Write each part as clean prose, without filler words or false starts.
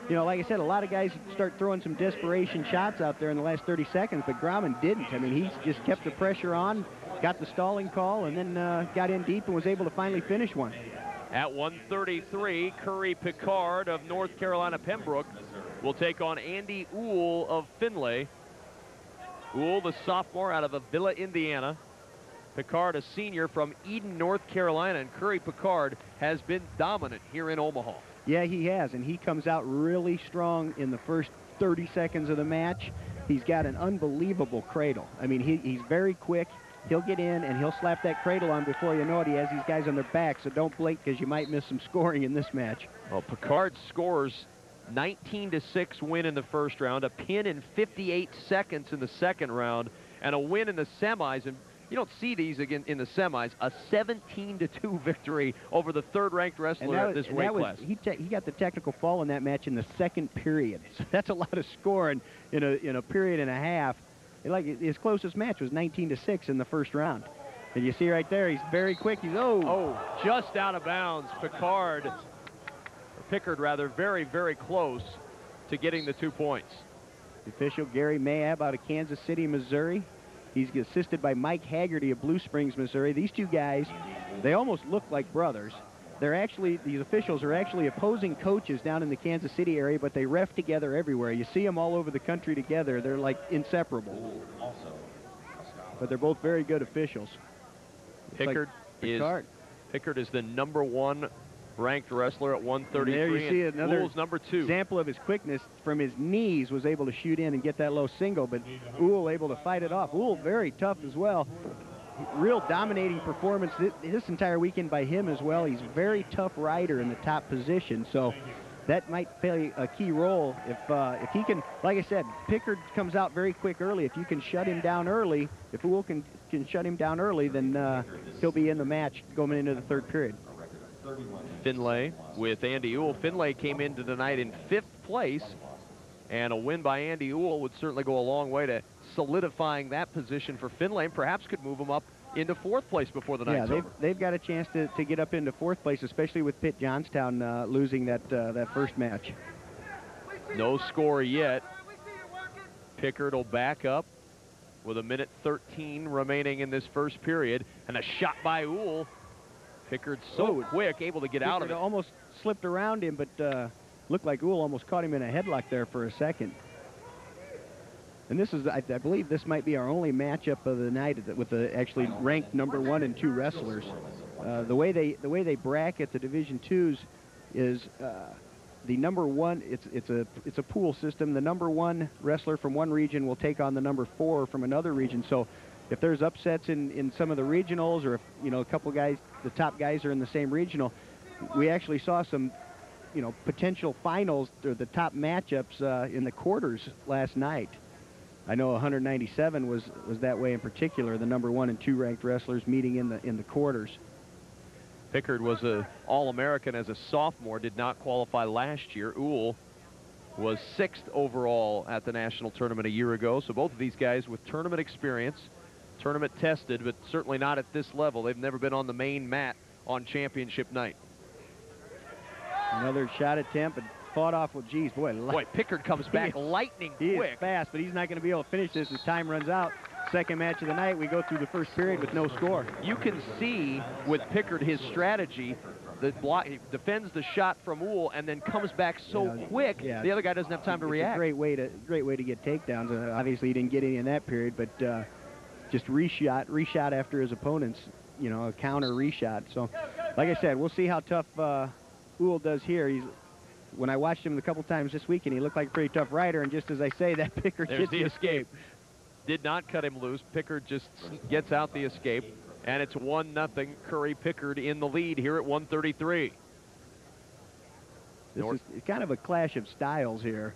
you know, like I said, a lot of guys start throwing some desperation shots out there in the last 30 seconds, but Grauman didn't. I mean, he just kept the pressure on, got the stalling call, and then got in deep and was able to finally finish one. At 133, Pickard of North Carolina-Pembroke will take on Andy Uhl of Findlay. Uhl, the sophomore out of Avila, Indiana. Pickard, a senior from Eden, North Carolina, and Pickard has been dominant here in Omaha. Yeah, he has, and he comes out really strong in the first 30 seconds of the match. He's got an unbelievable cradle. I mean, he's very quick. He'll get in, and he'll slap that cradle on before you know it. He has these guys on their back, so don't blink because you might miss some scoring in this match. Well, Pickard scores 19-6 win in the first round, a pin in 58 seconds in the second round, and a win in the semis. And you don't see these again in the semis. A 17-2 victory over the third-ranked wrestler at this weight class. He got the technical fall in that match in the second period. So that's a lot of scoring in a period and a half. Like his closest match was 19-6 in the first round. And you see right there, he's very quick. He's just out of bounds. Pickard rather, very, very close to getting the 2 points. The official Gary Mayab out of Kansas City, Missouri. He's assisted by Mike Haggerty of Blue Springs, Missouri. These two guys, they almost look like brothers. These officials are actually opposing coaches down in the Kansas City area, but they ref together everywhere. You see them all over the country together. They're like inseparable. But they're both very good officials. Pickard is the #1 ranked wrestler at 133. And there you see another Uhl's #2. example of his quickness. From his knees was able to shoot in and get that low single, but Uhl able to fight it off. Uhl very tough as well. Real dominating performance this entire weekend by him as well. He's a very tough rider in the top position, so that might play a key role if he can. Like I said, Pickard comes out very quick early. If you can shut him down early, if Uhl can shut him down early, then he'll be in the match going into the third period. Findlay with Andy Uhl. Findlay came into tonight in 5th place, and a win by Andy Uhl would certainly go a long way to solidifying that position for Findlay, and perhaps could move them up into 4th place before the night's over. They've got a chance to get up into 4th place, especially with Pitt Johnstown losing that first match. No score yet. Pickard will back up with 1:13 remaining in this first period, and a shot by Uhl. Pickard so quick, able to get out of it. Almost slipped around him, but looked like Uhl almost caught him in a headlock there for a second. And this is, I believe this might be our only matchup of the night with the actually ranked #1 and 2 wrestlers. The way they bracket the Division IIs is the #1. It's a pool system. The #1 wrestler from one region will take on the #4 from another region. So if there's upsets in some of the regionals, or if a couple guys, the top guys are in the same regional, we actually saw some potential finals or the top matchups in the quarters last night. I know 197 was that way in particular. The #1 and 2 ranked wrestlers meeting in the quarters. Pickard was an All-American as a sophomore, did not qualify last year. Uhl was 6th overall at the national tournament a year ago. So both of these guys with tournament experience, tournament tested, but certainly not at this level. They've never been on the main mat on championship night. Another shot attempt, but fought off with, geez, boy, Pickard comes back lightning quick. He is fast, but he's not going to be able to finish this as time runs out. Second match of the night, we go through the first period with no score. You can see with Pickard his strategy. He defends the shot from Uhl and then comes back so quick, the other guy doesn't have time to react. It's a great way to get takedowns. Obviously, he didn't get any in that period, but just reshot after his opponents, a counter reshot. So, like I said, we'll see how tough Uhl does here. When I watched him a couple times this weekend, he looked like a pretty tough rider, and just as I say, that Pickard gets the escape. Did not cut him loose. Pickard just gets out the escape, and it's 1-0 Pickard in the lead here at 133. This is kind of a clash of styles here.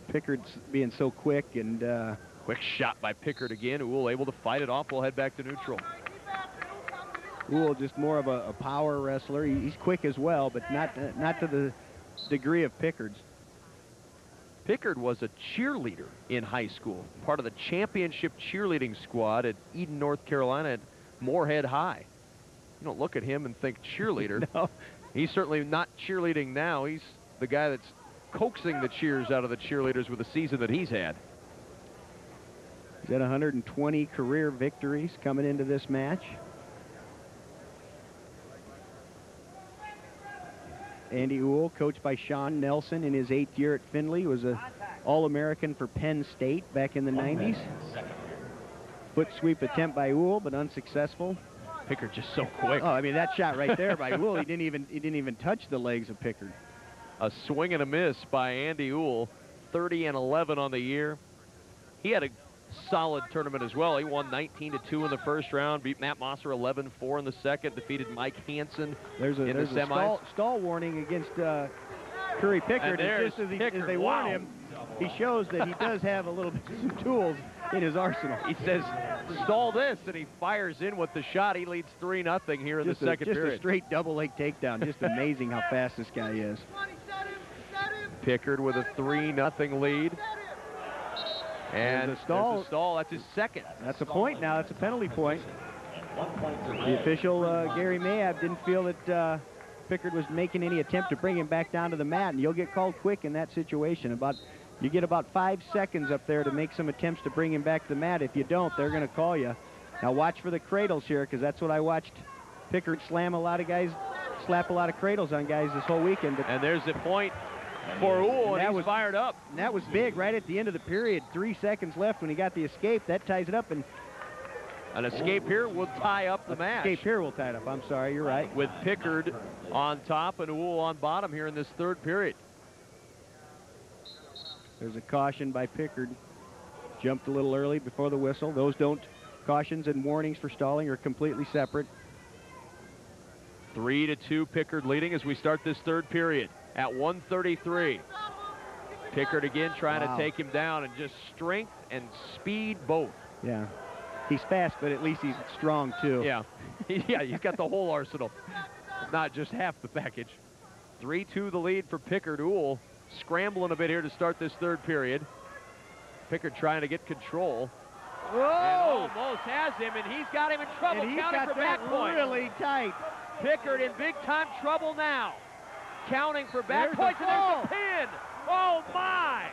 Pickard's being so quick, and quick shot by Pickard again. Uhl able to fight it off. We'll head back to neutral. Uhl just more of a power wrestler. He's quick as well, but not to the degree of Pickard's. Pickard was a cheerleader in high school, part of the championship cheerleading squad at Eden, North Carolina at Moorhead High. You don't look at him and think cheerleader. No. He's certainly not cheerleading now. He's the guy that's coaxing the cheers out of the cheerleaders with the season that he's had. He's had 120 career victories coming into this match. Andy Uhl, coached by Sean Nelson in his 8th year at Findlay, was an All-American for Penn State back in the 90s. Foot sweep attempt by Uhl, but unsuccessful. Pickard just so quick. Oh, I mean, that shot right there by Uhl, he didn't even touch the legs of Pickard. A swing and a miss by Andy Uhl, 30-11 on the year. He had a solid tournament as well. He won 19-2 in the first round, beat Matt Mosser 11-4 in the second, defeated Mike Hansen in the semis. Stall warning against Curry Pickard. And just as they warn him, he shows that he does have a little bit some tools in his arsenal. He says, stall this, and he fires in with the shot. He leads 3-0 here in the second period. Just a straight double leg takedown. Just amazing how fast this guy is. Pickard with a 3-0 lead. And a stall. That's his second. That's a point now. That's a penalty point. The official, Gary Mayab, didn't feel that Pickard was making any attempt to bring him back down to the mat, and you'll get called quick in that situation. You get about 5 seconds up there to make some attempts to bring him back to the mat. If you don't, they're going to call you. Now watch for the cradles here, because that's what I watched Pickard slap a lot of cradles on guys this whole weekend. And there's the point for Uhl, and he's fired up. And that was big right at the end of the period. 3 seconds left when he got the escape. That ties it up. And an escape here will tie up the match. Escape here will tie it up. I'm sorry, you're right. With Pickard on top and Uhl on bottom here in this third period. There's a caution by Pickard. Jumped a little early before the whistle. Those cautions and warnings for stalling are completely separate. 3-2 Pickard leading as we start this third period at 1:33. Pickard again trying to take him down, and just strength and speed both. Yeah. He's fast, but at least he's strong too. Yeah. Yeah, he's got the whole arsenal, not just half the package. 3-2 the lead for Pickard. Uhl scrambling a bit here to start this third period. Pickard trying to get control. Whoa! And almost has him, and he's got him in trouble. And he's counting got for back point. Really tight. Pickard in big time trouble now. Counting for back points, and there's a pin. Oh my!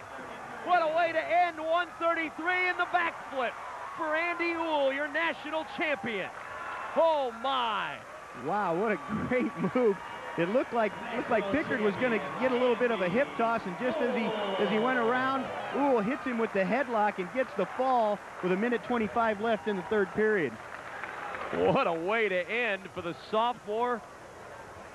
What a way to end 133 in the backflip for Andy Uhl, your national champion. Oh my! Wow, what a great move. It looked like Pickard was going to get a little bit of a hip toss, and just as he went around, Uhl hits him with the headlock and gets the fall with 1:25 left in the third period. What a way to end for the sophomore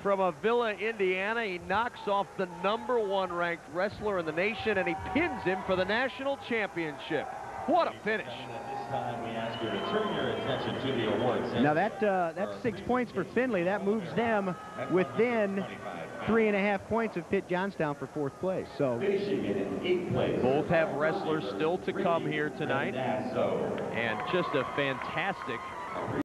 from Avila, Indiana. He knocks off the #1 ranked wrestler in the nation, and he pins him for the national championship. What a finish. We ask you to turn your attention to the awards. Now that's 6 points for Findlay. That moves them within 3.5 points of Pitt Johnstown for 4th place. So both have wrestlers still to come here tonight, and just a fantastic